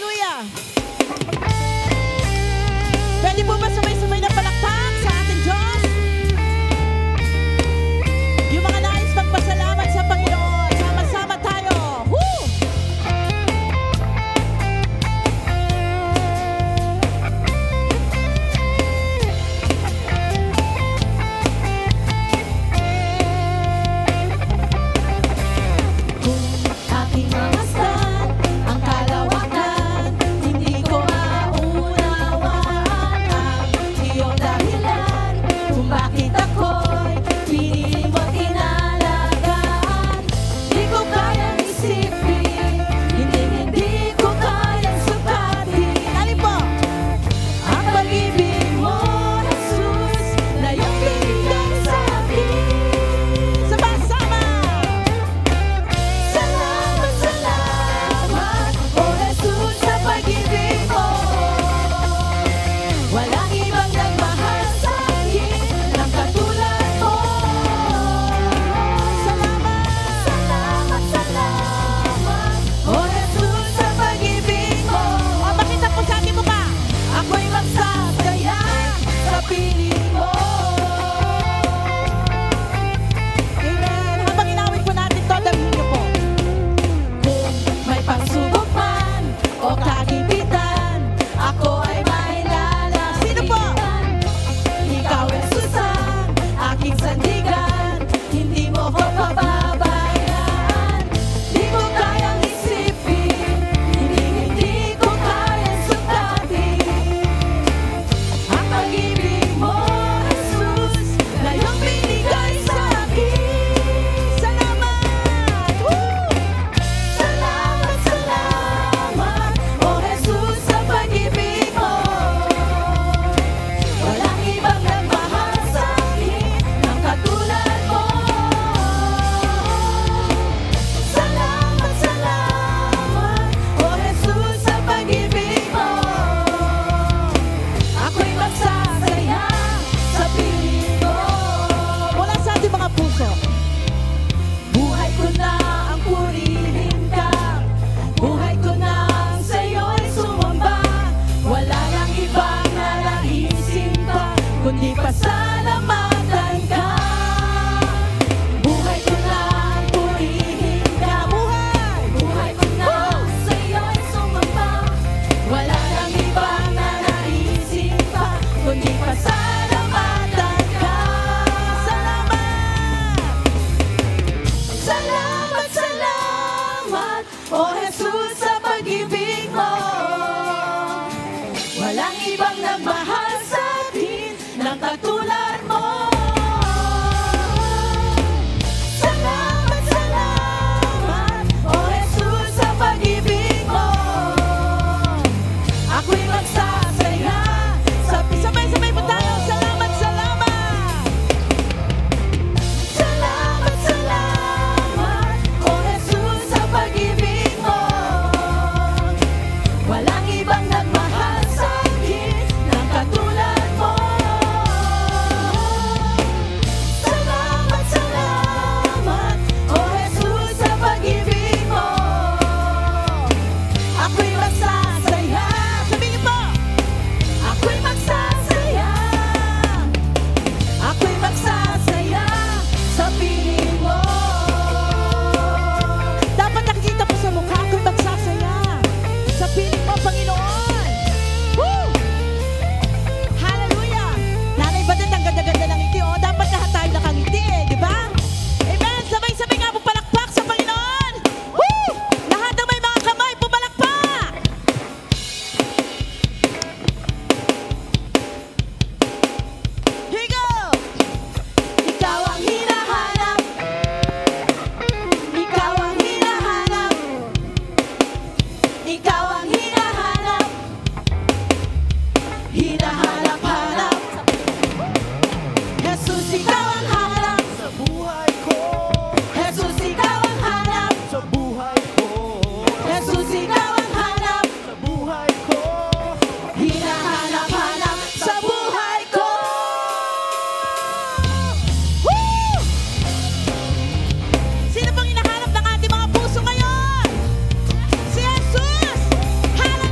Hallelujah! Pwede po ba sabay-sabay na palakpak sa ating Diyos? Yung mga nais magpasalamat sa Panginoon, sama-sama tayo. Woo! Sino pang hinahanap ng ating mga puso ngayon? Si Jesus! Hallelujah!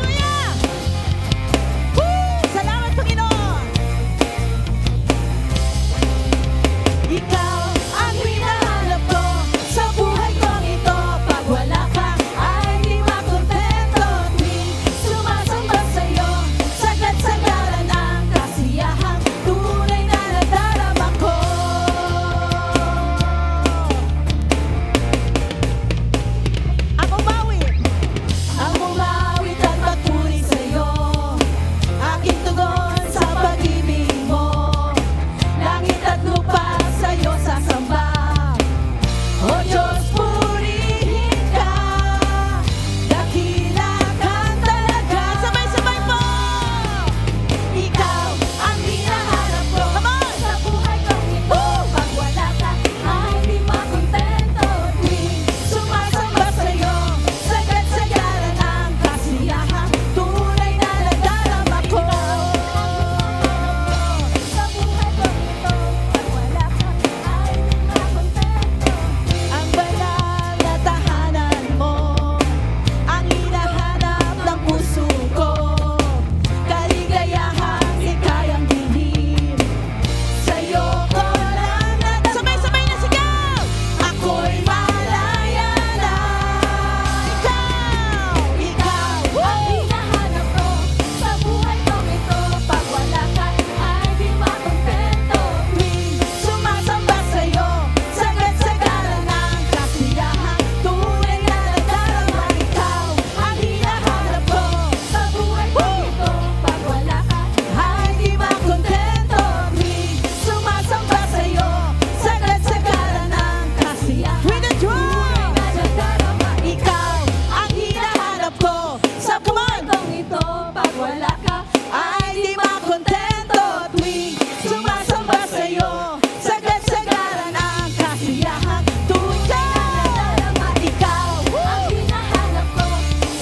up, come on! Kung ito, pag wala ka, Ay di makontento tuwing sumasamba sa'yo. Sagad-sagaran ang kasiyahan. Tuwing ka nadarama ikaw ang hinahanap ko.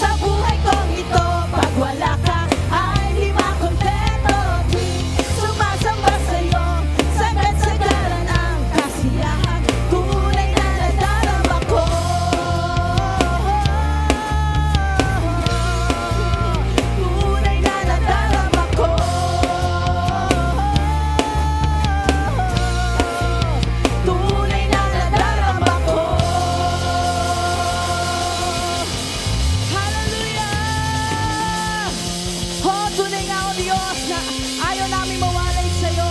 sa buhay kong ito, pag wala ka, ay di makontento tuwing sumasamba sa'yo. Sagad-sagaran ang kasiyahan. Tunay na nadarama ko. Tunay na nadarama ko. Tunay na nadarama ko. Hallelujah! Oh, tunay nga o Diyos na ayaw namin mawalay sa'yo.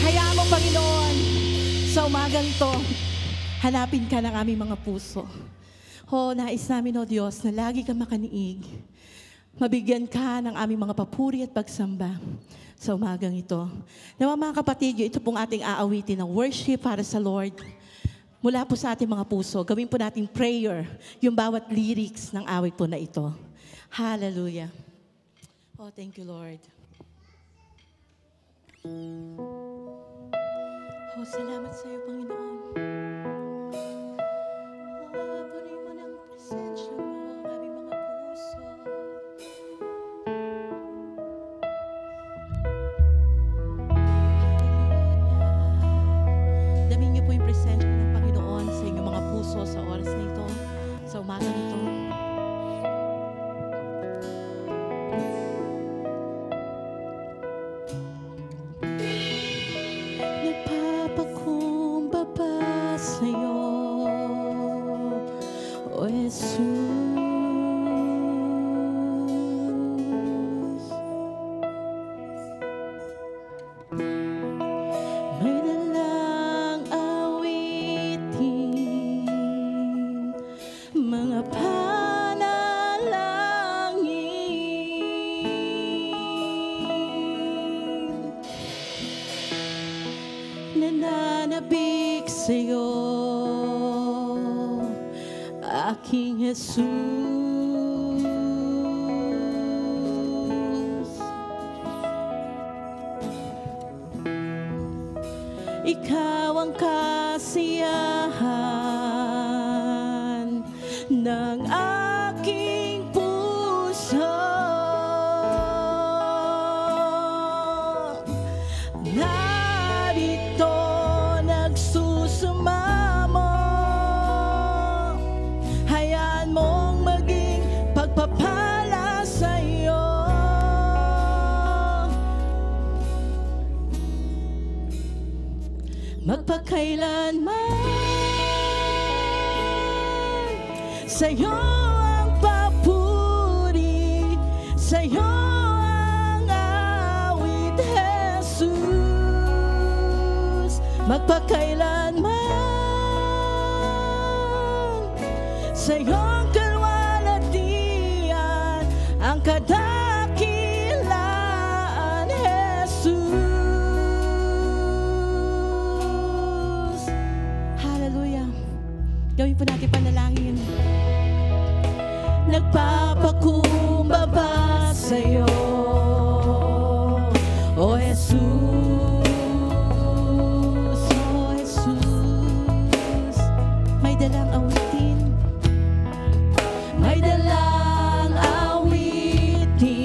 Hayaan mo, Panginoon, sa umagang ito, hanapin ka ng aming mga puso. Oh, nais namin, o Diyos, na lagi ka makaniig. Mabigyan ka ng aming mga papuri at pagsamba sa umagang ito. Nawa mga kapatid, ito pong ating aawitin ng worship para sa Lord. Mula po sa ating mga puso, gawin po nating prayer yung bawat lyrics ng awit po na ito. Hallelujah. Oh, thank you, Lord. Oh, salamat sa iyo, Panginoon. Oh, punin mo ng presensya mo ang aming mga puso. Damin niyo po yung presensya ng Panginoon sa inyong mga puso sa oras na ito, sa umaga nito. Nagpapakumbaba sa'yo, O Jesus. May dalang awitin, mga panalangin, nananabik sa'yo, aking Jesus. Ikaw ang kasiyahan ng aking puso. Narito nagsusumamo, hayaan mong maging pagpapala sa'yo. Magpakailanman sa'yo ang papuri, sa'yo ang awit, Jesus. Magpakailanman sa'yo ang kalwalhatian, ang kadakilaan, Jesus. Hallelujah. Gawin po natin panalangin. Nagpapakumbaba sa'yo, O Jesus. O Jesus. May dalang awitin, may dalang awitin,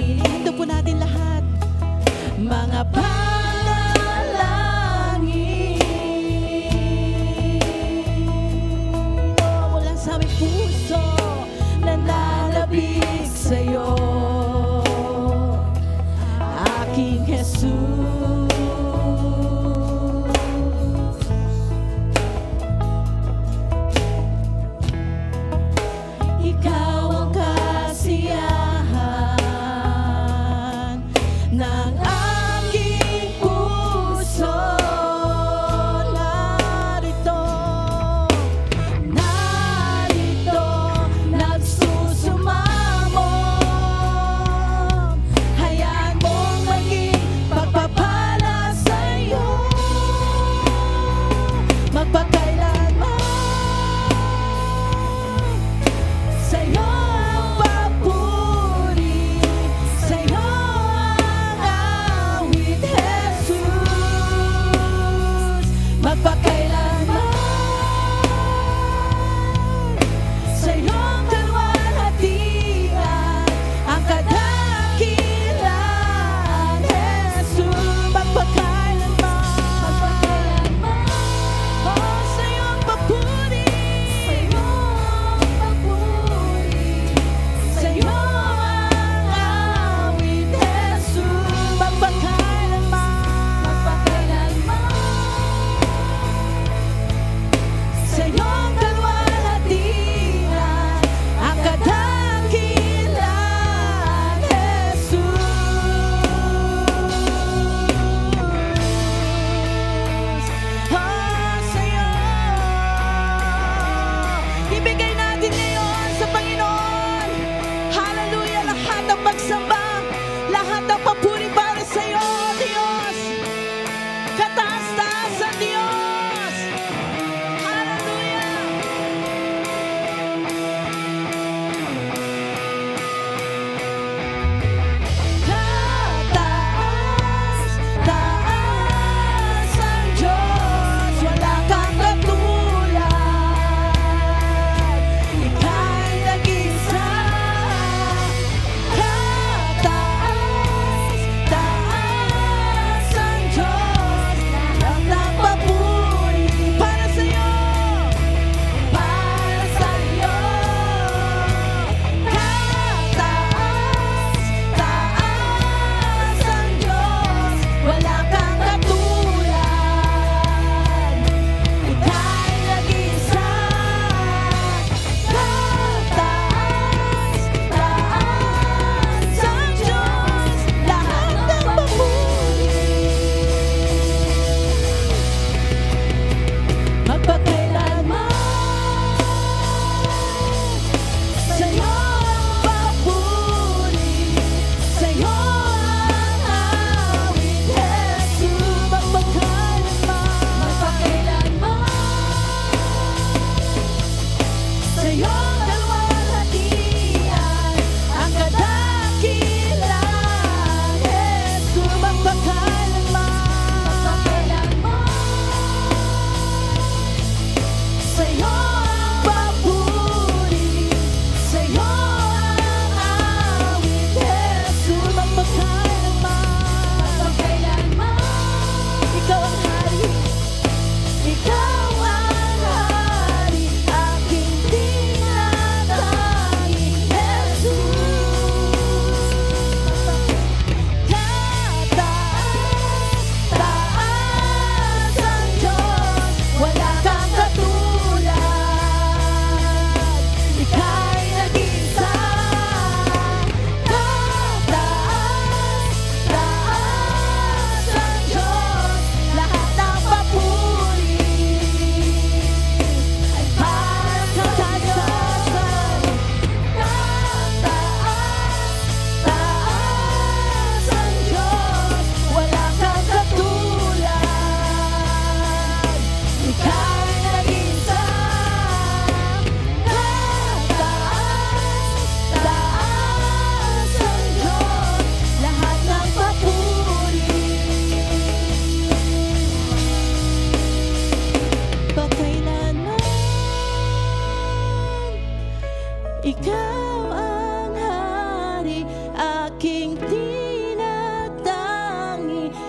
aking tinatangi,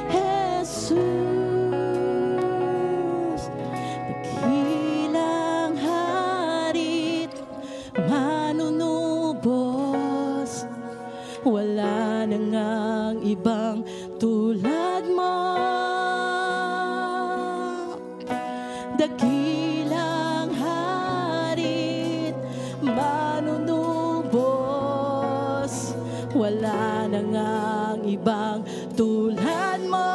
Jesus. Dakilang harit, manunubos, wala na ngang ibang tulad mo. Dakilang harit, manunubos, wala na ngang ibang tulad mo.